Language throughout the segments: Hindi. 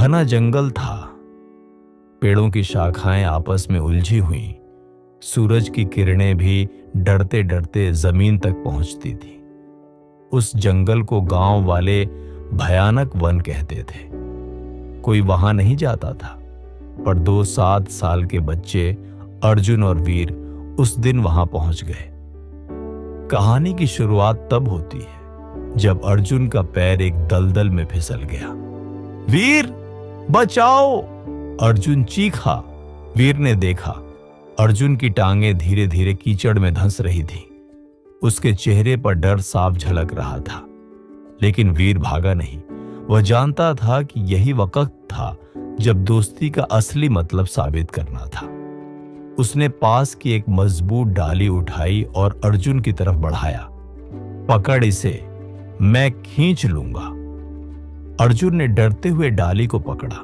घना जंगल था। पेड़ों की शाखाएं आपस में उलझी हुई, सूरज की किरणें भी डरते डरते जमीन तक पहुंचती थी। उस जंगल को गांव वाले भयानक वन कहते थे। कोई वहां नहीं जाता था, पर 2 7 साल के बच्चे अर्जुन और वीर उस दिन वहां पहुंच गए। कहानी की शुरुआत तब होती है जब अर्जुन का पैर एक दलदल में फिसल गया। वीर, बचाओ! अर्जुन चीखा। वीर ने देखा, अर्जुन की टांगें धीरे धीरे कीचड़ में धंस रही थी। उसके चेहरे पर डर साफ झलक रहा था, लेकिन वीर भागा नहीं। वह जानता था कि यही वक्त था जब दोस्ती का असली मतलब साबित करना था। उसने पास की एक मजबूत डाली उठाई और अर्जुन की तरफ बढ़ाया। पकड़ इसे, मैं खींच लूंगा। अर्जुन ने डरते हुए डाली को पकड़ा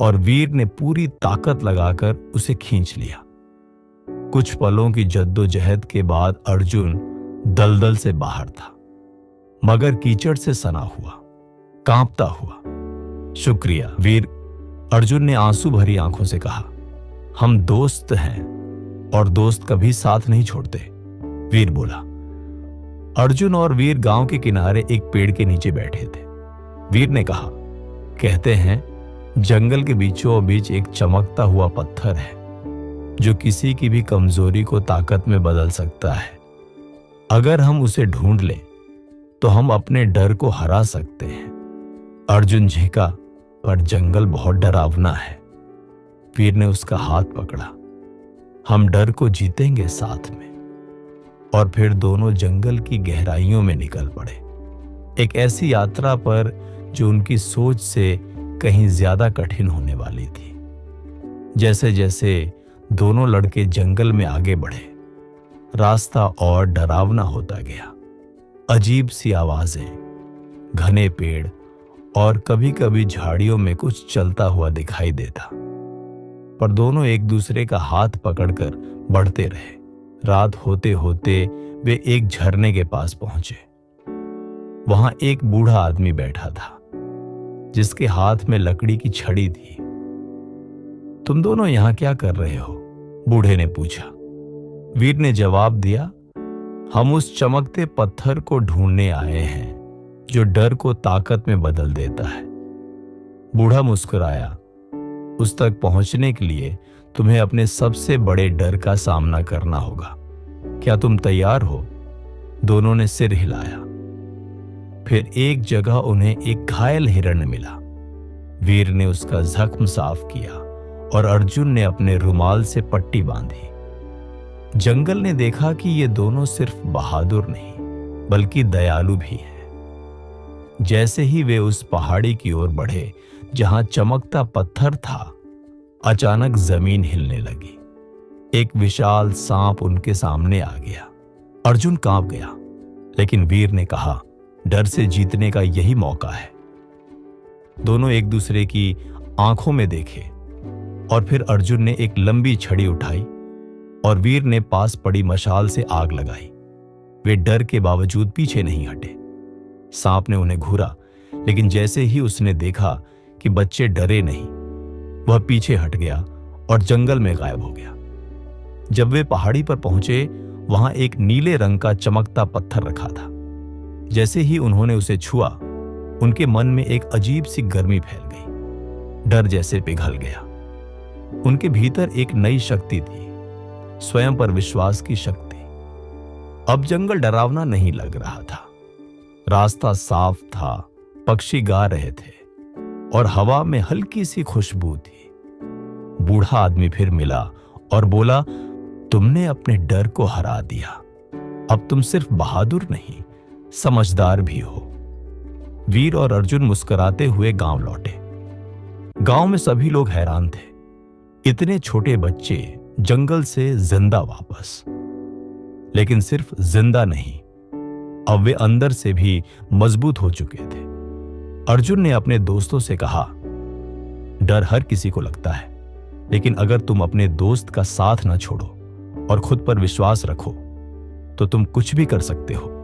और वीर ने पूरी ताकत लगाकर उसे खींच लिया। कुछ पलों की जद्दोजहद के बाद अर्जुन दलदल से बाहर था, मगर कीचड़ से सना हुआ, कांपता हुआ। शुक्रिया वीर, अर्जुन ने आंसू भरी आंखों से कहा। हम दोस्त हैं और दोस्त कभी साथ नहीं छोड़ते, वीर बोला। अर्जुन और वीर गांव के किनारे एक पेड़ के नीचे बैठे थे। वीर ने कहा, कहते हैं जंगल के बीचों बीच एक चमकता हुआ पत्थर है जो किसी की भी कमजोरी को ताकत में बदल सकता है। अगर हम उसे ढूंढ लें तो हम अपने डर को हरा सकते हैं। अर्जुन झेंका, पर जंगल बहुत डरावना है। वीर ने उसका हाथ पकड़ा। हम डर को जीतेंगे साथ में। और फिर दोनों जंगल की गहराइयों में निकल पड़े, एक ऐसी यात्रा पर जो उनकी सोच से कहीं ज्यादा कठिन होने वाली थी। जैसे जैसे दोनों लड़के जंगल में आगे बढ़े, रास्ता और डरावना होता गया। अजीब सी आवाजें, घने पेड़ और कभी कभी झाड़ियों में कुछ चलता हुआ दिखाई देता, पर दोनों एक दूसरे का हाथ पकड़कर बढ़ते रहे। रात होते होते वे एक झरने के पास पहुंचे। वहां एक बूढ़ा आदमी बैठा था जिसके हाथ में लकड़ी की छड़ी थी। तुम दोनों यहां क्या कर रहे हो? बूढ़े ने पूछा। वीर ने जवाब दिया, हम उस चमकते पत्थर को ढूंढने आए हैं जो डर को ताकत में बदल देता है। बूढ़ा मुस्कुराया। उस तक पहुंचने के लिए तुम्हें अपने सबसे बड़े डर का सामना करना होगा। क्या तुम तैयार हो? दोनों ने सिर हिलाया। फिर एक जगह उन्हें एक घायल हिरण मिला। वीर ने उसका जख्म साफ किया और अर्जुन ने अपने रुमाल से पट्टी बांधी। जंगल ने देखा कि ये दोनों सिर्फ बहादुर नहीं बल्कि दयालु भी हैं। जैसे ही वे उस पहाड़ी की ओर बढ़े जहां चमकता पत्थर था, अचानक जमीन हिलने लगी। एक विशाल सांप उनके सामने आ गया। अर्जुन कांप गया, लेकिन वीर ने कहा, डर से जीतने का यही मौका है। दोनों एक दूसरे की आंखों में देखे और फिर अर्जुन ने एक लंबी छड़ी उठाई और वीर ने पास पड़ी मशाल से आग लगाई। वे डर के बावजूद पीछे नहीं हटे। सांप ने उन्हें घूरा, लेकिन जैसे ही उसने देखा कि बच्चे डरे नहीं, वह पीछे हट गया और जंगल में गायब हो गया। जब वे पहाड़ी पर पहुंचे, वहां एक नीले रंग का चमकता पत्थर रखा था। जैसे ही उन्होंने उसे छुआ, उनके मन में एक अजीब सी गर्मी फैल गई। डर जैसे पिघल गया। उनके भीतर एक नई शक्ति थी, स्वयं पर विश्वास की शक्ति। अब जंगल डरावना नहीं लग रहा था। रास्ता साफ था, पक्षी गा रहे थे और हवा में हल्की सी खुशबू थी। बूढ़ा आदमी फिर मिला और बोला, तुमने अपने डर को हरा दिया। अब तुम सिर्फ बहादुर नहीं, समझदार भी हो। वीर और अर्जुन मुस्कुराते हुए गांव लौटे। गांव में सभी लोग हैरान थे। इतने छोटे बच्चे जंगल से जिंदा वापस। लेकिन सिर्फ जिंदा नहीं, अब वे अंदर से भी मजबूत हो चुके थे। अर्जुन ने अपने दोस्तों से कहा, डर हर किसी को लगता है, लेकिन अगर तुम अपने दोस्त का साथ न छोड़ो और खुद पर विश्वास रखो तो तुम कुछ भी कर सकते हो।